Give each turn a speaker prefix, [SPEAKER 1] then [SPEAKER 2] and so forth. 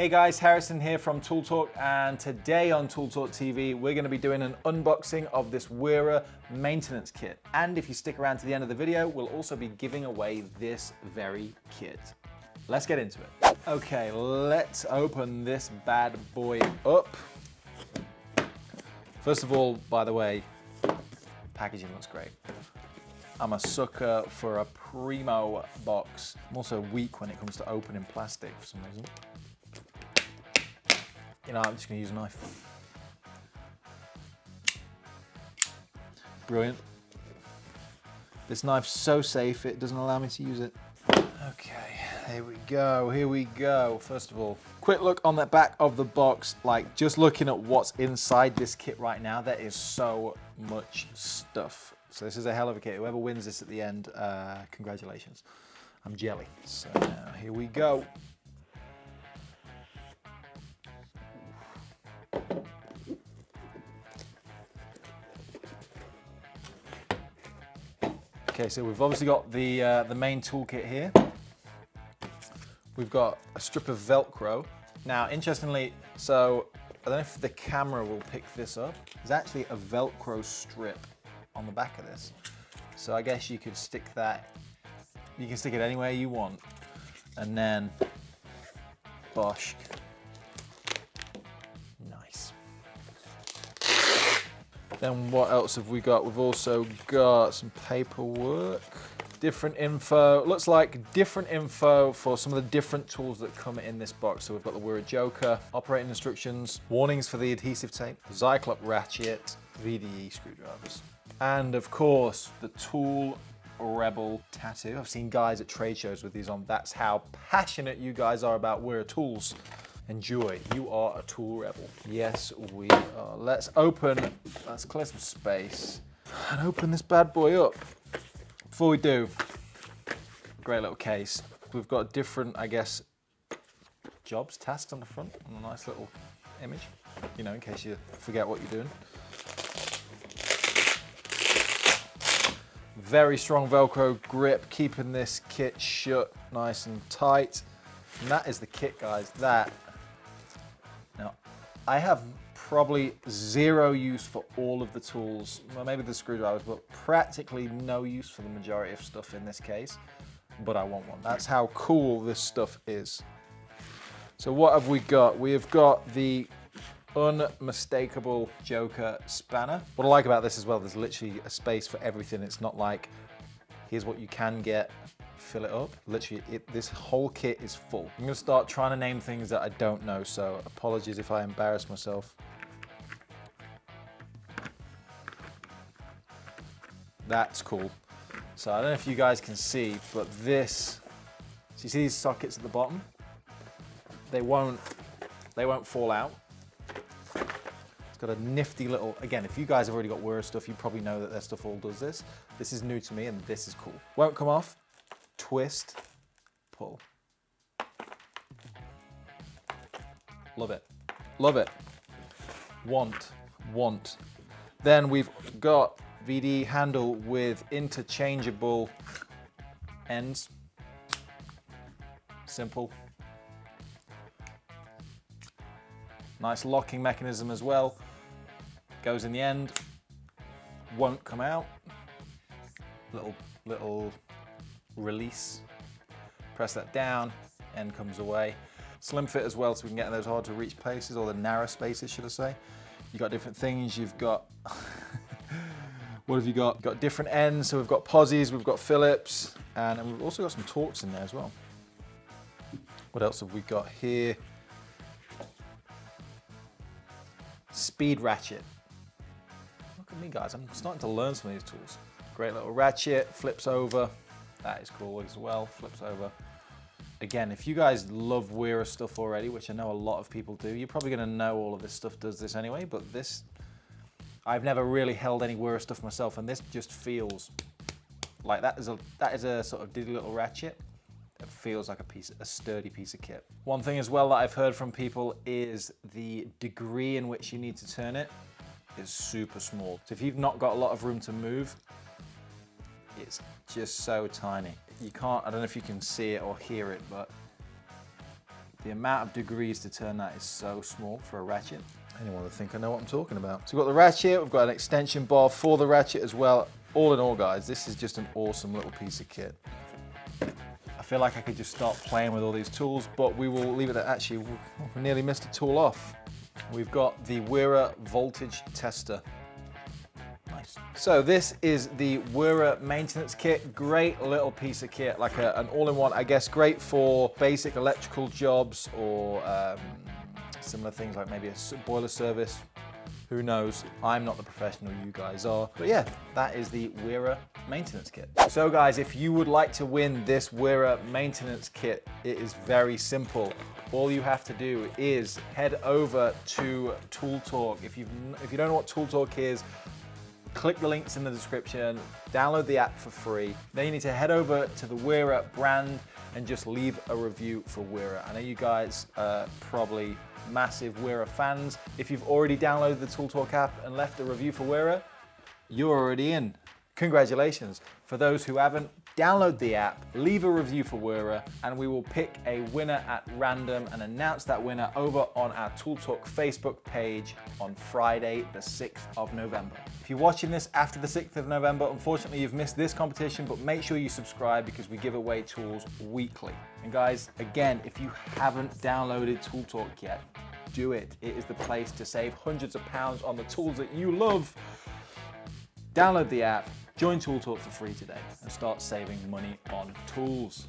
[SPEAKER 1] Hey guys, Harrison here from Tool Talk, and today on Tool Talk TV, we're going to be doing an unboxing of this Wera maintenance kit. And if you stick around to the end of the video, we'll also be giving away this very kit. Let's get into it. Okay, let's open this bad boy up. First of all, by the way, packaging looks great. I'm a sucker for a primo box. I'm also weak when it comes to opening plastic for some reason. You know, I'm just gonna use a knife. Brilliant. This knife's so safe, it doesn't allow me to use it. Okay, here we go. First of all, quick look on the back of the box. Like, just looking at what's inside this kit right now, there is so much stuff. So this is a hell of a kit. Whoever wins this at the end, congratulations. I'm jelly. So now, here we go. Okay, so we've obviously got the main toolkit here. We've got a strip of Velcro. Now, interestingly, so I don't know if the camera will pick this up. There's actually a Velcro strip on the back of this. So I guess you could stick that, you can stick it anywhere you want. And then, bosh. Nice. Then what else have we got? We've also got some paperwork, different info. Looks like different info for some of the different tools that come in this box. So we've got the Wera Joker, operating instructions, warnings for the adhesive tape, Zyklop ratchet, VDE screwdrivers. And of course, the Tool Rebel tattoo. I've seen guys at trade shows with these on. That's how passionate you guys are about Wera tools. Enjoy, you are a tool rebel. Yes, we are. Let's clear some space and open this bad boy up. Before we do, great little case. We've got different, I guess, jobs, tasks on the front, and a nice little image, you know, in case you forget what you're doing. Very strong Velcro grip, keeping this kit shut nice and tight. And that is the kit, guys. Now, I have probably zero use for all of the tools, well, maybe the screwdrivers, but practically no use for the majority of stuff in this case, but I want one. That's how cool this stuff is. So what have we got? We have got the unmistakable Joker spanner. What I like about this as well, there's literally a space for everything. It's not like, here's what you can get, fill it up. Literally, this whole kit is full. I'm gonna start trying to name things that I don't know, so apologies if I embarrass myself. That's cool. So I don't know if you guys can see, but this, so you see these sockets at the bottom? They won't fall out. It's got a nifty little, again, if you guys have already got Wera stuff, you probably know that their stuff all does this. This is new to me and this is cool. Won't come off, twist, pull. Love it, love it. Want. Then we've got VD handle with interchangeable ends. Simple. Nice locking mechanism as well. Goes in the end, won't come out. Little release. Press that down, end comes away. Slim fit as well, so we can get in those hard to reach places, or the narrow spaces, should I say. You've got different things, you've got, what have you got? You've got different ends, so we've got Pozzies, we've got Phillips, and we've also got some Torx in there as well. What else have we got here? Speed ratchet. Look at me, guys, I'm starting to learn some of these tools. Great little ratchet, flips over. That is cool as well, flips over. Again, if you guys love Wera stuff already, which I know a lot of people do, you're probably gonna know all of this stuff does this anyway, but this, I've never really held any Wera stuff myself, and this just feels like that is a sort of diddly little ratchet. It feels like a sturdy piece of kit. One thing as well that I've heard from people is the degree in which you need to turn it is super small. So if you've not got a lot of room to move, it's just so tiny. You can't, I don't know if you can see it or hear it, but The amount of degrees to turn that is so small for a ratchet. Anyone would think I know what I'm talking about. So we've got the ratchet, we've got an extension bar for the ratchet as well. All in all, guys, this is just an awesome little piece of kit. I feel like I could just start playing with all these tools, but we will leave it at actually, we nearly missed a tool off. We've got the Wera voltage tester. Nice. So this is the Wera maintenance kit. Great little piece of kit, like an all-in-one, I guess, great for basic electrical jobs or similar things like maybe a boiler service. Who knows? I'm not the professional, you guys are. But yeah, that is the Wera maintenance kit. So guys, if you would like to win this Wera maintenance kit, it is very simple. All you have to do is head over to Tool Talk. If you don't know what Tool Talk is, click the links in the description, download the app for free. Then you need to head over to the Wera brand and just leave a review for Wera. I know you guys are probably massive Wera fans. If you've already downloaded the Tool Talk app and left a review for Wera, you're already in. Congratulations. For those who haven't, download the app, leave a review for Wera, and we will pick a winner at random and announce that winner over on our Tool Talk Facebook page on Friday, the 6th of November. If you're watching this after the 6th of November, unfortunately you've missed this competition, but make sure you subscribe because we give away tools weekly. And guys, again, if you haven't downloaded Tool Talk yet, do it. It is the place to save hundreds of pounds on the tools that you love. Download the app, join Tool Talk for free today, and start saving money on tools.